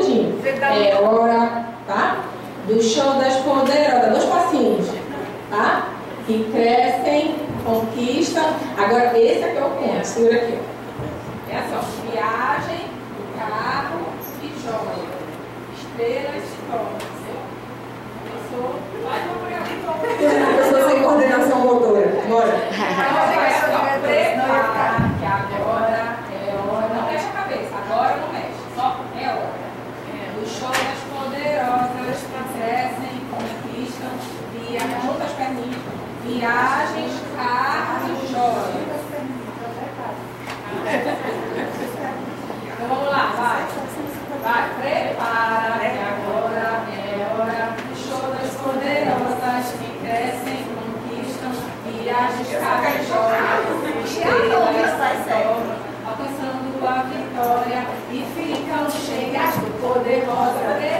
dedinho. É hora, tá? Do show das poderosas. 2 passinhos, tá? Que crescem, conquistam. Agora, esse aqui é o ponto. Segura aqui, ó. É assim, ó. Viagem, carro e joia. Estrelas e torres. Começou. Vai uma pessoa sem coordenação motora. Bora. Prepara, que agora é hora. Não mexe a cabeça. Agora não mexe. Só é hora. O show das poderosas crescem, conquistam, junta as perninhas, viagens, carros e joias. Então vamos lá, vai. Vai, prepara, que agora é hora. O show das poderosas que crescem, conquistam, viagens, carros e joias. Estrelas, alcançando a vitória e ficam cheias, poderosas.